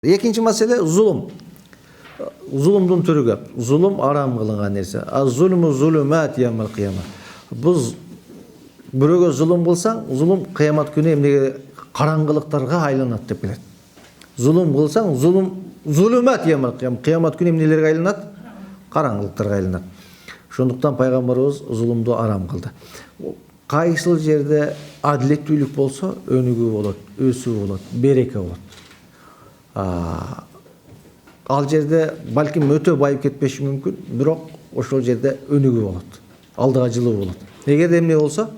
Екінші мәселе зұлым. Зұлымдың түрі көп. Зұлым арам қылынған нәрсе. Az-zulmu zulumat yawmal qiyamah. Біз біреуге зұлым қылсаң, зұлым қиямат күні емнеге қараңғылықтарға айланады деп келеді. Зұлым қылсаң, зулумат yawmal qiyamah. Қиямат күні емнелерге айланады? Қараңғылықтарға айланады. Сондықтан пайғамбарымыз зұлымды арам қылды. Қайсыл жерде әділеттілік болса, өнүгүү болады, өсүү болады, береке болады. Ал жерде балким өтө байып кетпеши мүмкүн, бирок ошол жерде өнүгүү болот. Алдыга жылуу болот. Эгерде эмне болсо,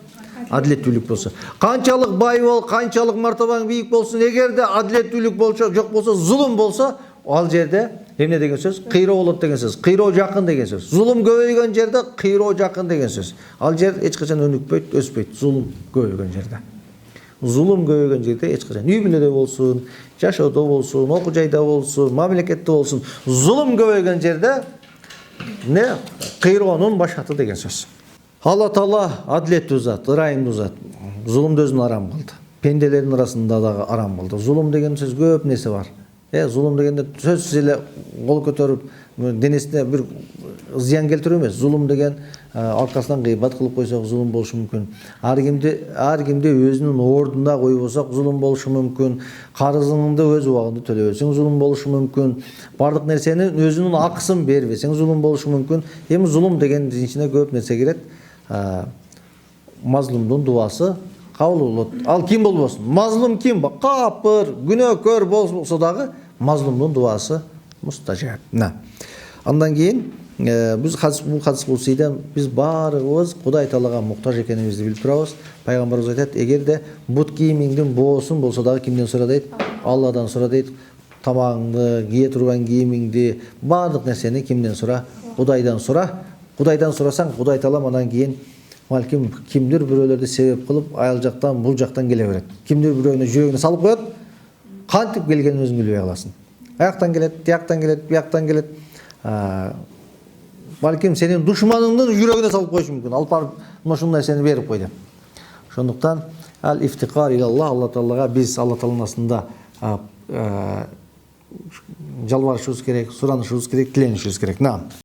адилеттүүлүк болсо. Канчалык бай бол, канчалык мартабаң бийик болсун, эгерде адилеттүүлүк болсо, жок болсо, зулум болсо, ал жерде эмне деген сөз? Кыйроо болот деген сөз. Кыйроо жакын деген сөз. Зулум көбөйгөн жерде кыйроо жакын деген сөз. Ал жер эч качан өнүкпөйт, өспөйт. Зулум көбөйгөн жерде. Зулум көбөйгөн жерде эч качан үй бүлөдө болсун, жашоодо болсун, окуу жайда болсун, мамлекетте болсун, зулум көбөйгөн жерде не кыйроонун башаты деген сөз. Алла Таала адилеттүү зат, ырайымдуу зат. Зулумду өзүнө арам кылды. Пенделердин арасында дагы арам кылды. Зулум деген сөз көп нерсе бар. Зулум дегенде сөзсүз эле кол көтөрүп, денесине бир зыян келтирүү эмес. Зулум деген аркасынан гыйбат кылып койсок зулум болушу мүмкүн. Ар кимди өзүнүн ордуна коюп койсок зулум болушу мүмкүн. Карызыңды өз убагында төлөбөсөң зулум болушу мүмкүн. Бардык нерсени өзүнүн акысын бербесең зулум болушу мүмкүн. Эми зулум дегендин ичине көп нерсе кирет. Мазлумдун дуасы кабыл болот. Ал ким болбосун? Мазлум ким? Капыр, күнөөкөр болсо дагы мазлумдун дуасы мустажаб. Андан кийин биз бул хадис кусуйдан биз баарыбыз Кудай Таалага муктаж экенибизди билип турабыз. Пайгамбарыбыз айтат, эгерде бут кийимиңдин боосун болсо дагы кимден сура дейт? Алладан сура дейт. Тамагыңды, кие турган кийимиңди, баардык нерсени кимден сура? Кудайдан сура. Кудайдан сурасаң, Кудай Таала андан кийин балким кимдир бирөөлөрдү себеп кылып, айыл жактан, бул жактан келе берет. Кимдир бирөөнү жүрөгүнө салып коет. Кантип келгенин өзүң билбей каласың. Аяктан келет, тияктан келет, бияктан келет. Балким сенин душманыңдын жүрөгүнө салып коюшу мүмкүн. Алып барып, ушул нерсени берип кой деп. Ошондуктан ал-ифтикар илаллах, Алла Таалага биз Алла Тааланын астында жалбарышыбыз керек, суранышыбыз керек, тиленишибиз керек.